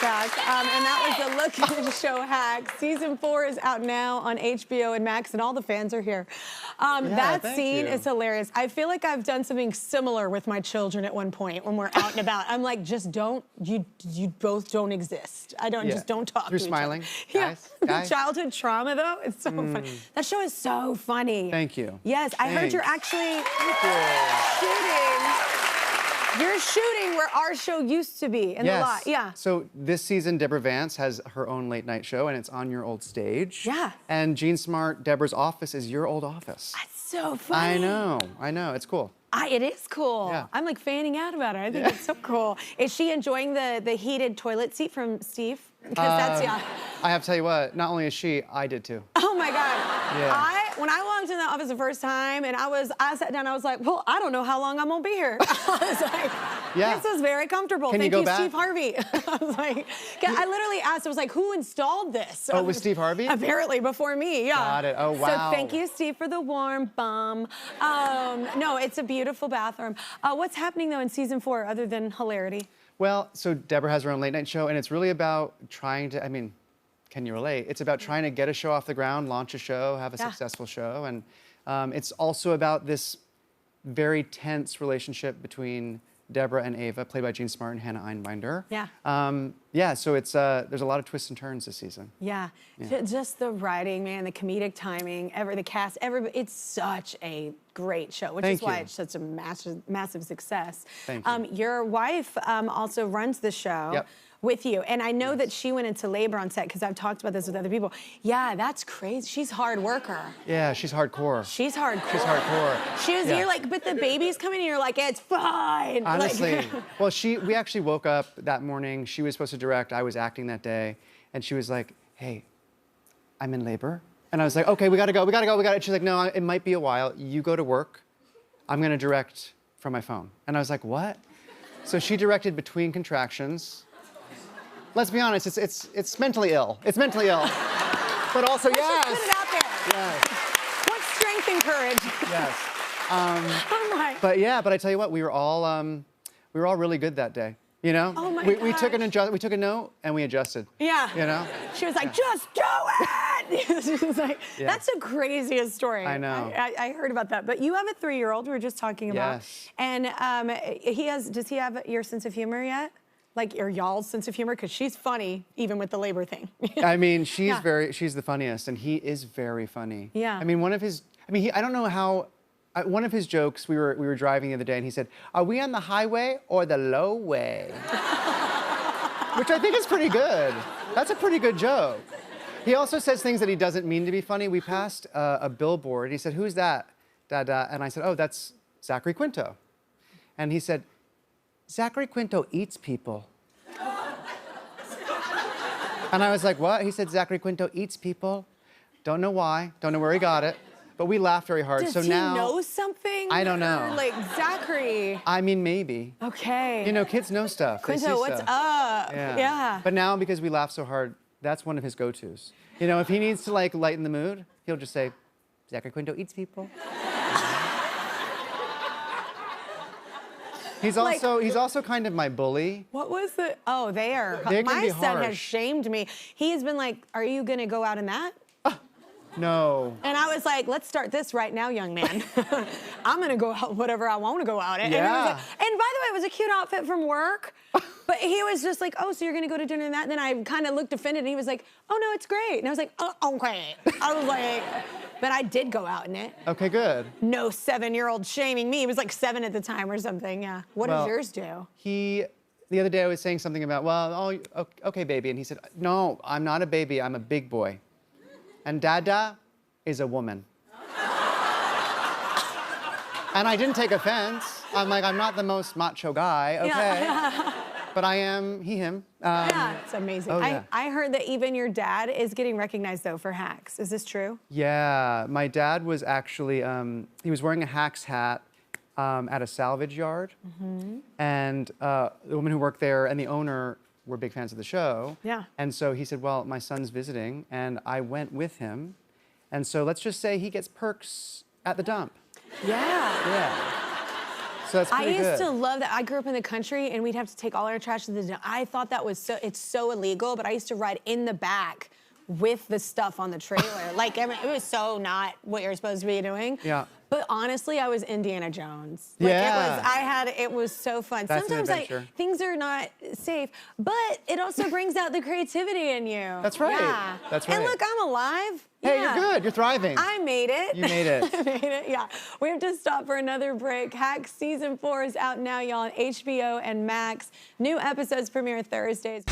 back. And that was the Look and Show hack. Season 4 is out now on HBO and Max, and all the fans are here. That scene is hilarious. I feel like I've done something similar with my children at one point when we're out and about. I'm like, just don't, you both don't exist. I don't, just don't talk Through to smiling, each other. guys, Yeah, guys. childhood trauma though, it's so funny. That show is so funny. Thank you. Yes, I heard you're actually shooting. You're shooting where our show used to be in the lot. Yeah. So this season, Deborah Vance has her own late night show, and it's on your old stage. Yeah. And Jean Smart, Deborah's office is your old office. That's so funny. I know, it's cool. It is cool. Yeah. I'm like fanning out about it. I think it's so cool. Is she enjoying the heated toilet seat from Steve? Because that's, I have to tell you what, not only is she, I did too. Oh my God. Yeah. When I walked in the office the first time and I sat down, I was like, well, I don't know how long I'm gonna be here. I was like, this is very comfortable. Can Thank you you, go back? Steve Harvey. I was like, I literally asked, I was like, who installed this? Oh, it was Steve Harvey? Apparently, before me, yeah. Got it, oh wow. So thank you, Steve, for the warm bum. No, it's a beautiful bathroom. What's happening though in season 4 other than hilarity? Well, so Deborah has her own late night show, and it's really about trying to, I mean, can you relate? It's about trying to get a show off the ground, launch a show, have a successful show, and it's also about this very tense relationship between Deborah and Ava, played by Jean Smart and Hannah Einbinder. Yeah, so it's there's a lot of twists and turns this season. Yeah. Just the writing, man, the comedic timing, the cast, it's such a great show, which is why it's such a massive success. Thank you. Your wife also runs the show with you, and I know that she went into labor on set because I've talked about this with other people. Yeah, that's crazy. She's a hard worker. Yeah, she's hardcore. She's hardcore. She's hardcore. You're like, but the baby's coming, and you're like, it's fine. Honestly, like, well, we actually woke up that morning. She was supposed to direct. I was acting that day, and she was like, "Hey, I'm in labor," and I was like, "Okay, we gotta go. She's like, "No, it might be a while. You go to work. I'm gonna direct from my phone." And I was like, "What?" So she directed between contractions. Let's be honest, it's mentally ill. It's mentally ill. But also, yes. Just put it out there. Yes. What strength and courage. Yes. Oh my. But I tell you what, we were all really good that day. You know? Oh my we took a note and we adjusted. Yeah. You know? She was like, just do it! She was like, that's the craziest story. I know. I heard about that. But you have a 3-year-old we were just talking about. Yes. And does he have your sense of humor yet? Like y'all's sense of humor? Because she's funny, even with the labor thing. I mean, she's the funniest, and he is very funny. Yeah. I mean, I don't know how, one of his jokes, we were driving the other day, and he said, "Are we on the highway or the low way?" Which I think is pretty good. That's a pretty good joke. He also says things that he doesn't mean to be funny. We passed a billboard. He said, "Who's that, Dada?" And I said, "Oh, that's Zachary Quinto." And he said, "Zachary Quinto eats people." And I was like, "What?" He said, "Zachary Quinto eats people." Don't know why. Don't know where he got it. But we laughed very hard. Does he know something? I don't know. Or like Zachary. I mean, maybe. Okay. You know, kids know stuff. Quinto, what's up? Yeah. But now, because we laugh so hard, that's one of his go-tos. You know, if he needs to like lighten the mood, he'll just say, "Zachary Quinto eats people." He's also kind of my bully. What was the? Oh, They're my harsh. son has shamed me. He has been like, "Are you gonna go out in that?" No. And I was like, "Let's start this right now, young man. I'm gonna go out whatever I want to go out in." Yeah. And by the way, it was a cute outfit from work. But he was just like, "Oh, so you're gonna go to dinner and that?" And then I kind of looked offended, and he was like, "Oh no, it's great." And I was like, "Oh, okay." I was like, but I did go out in it. Okay, good. No 7-year-old shaming me. He was like 7 at the time or something. Yeah. What does yours do? The other day I was saying something about, well, oh, okay, baby. And he said, "No, I'm not a baby. I'm a big boy. And Dada is a woman." And I didn't take offense. I'm like, I'm not the most macho guy, okay? Yeah. But I am him. Yeah, it's amazing. Oh, yeah. I heard that even your dad is getting recognized, though, for hacks. Is this true? Yeah, my dad was actually, he was wearing a Hacks hat at a salvage yard. And the woman who worked there and the owner were big fans of the show. Yeah. And so he said, "Well, my son's visiting," and I went with him. And so let's just say he gets perks at the dump. Yeah. Yeah. So that's pretty I used good. to love that. I grew up in the country, and we'd have to take all our trash to the dump. I thought that was it's so illegal, but I used to ride in the back with the stuff on the trailer. Like, I mean, it was so not what you're supposed to be doing. Yeah. But honestly, I was Indiana Jones. Like, Yeah. it was so fun. That's an Sometimes adventure. things are not safe, but it also brings out the creativity in you. That's right. Yeah. That's right. And look, I'm alive. Hey, Yeah. you're good. You're thriving. I made it. You made it. I made it, yeah. We have to stop for another break. Hacks Season 4 is out now, y'all, on HBO and Max. New episodes premiere Thursdays.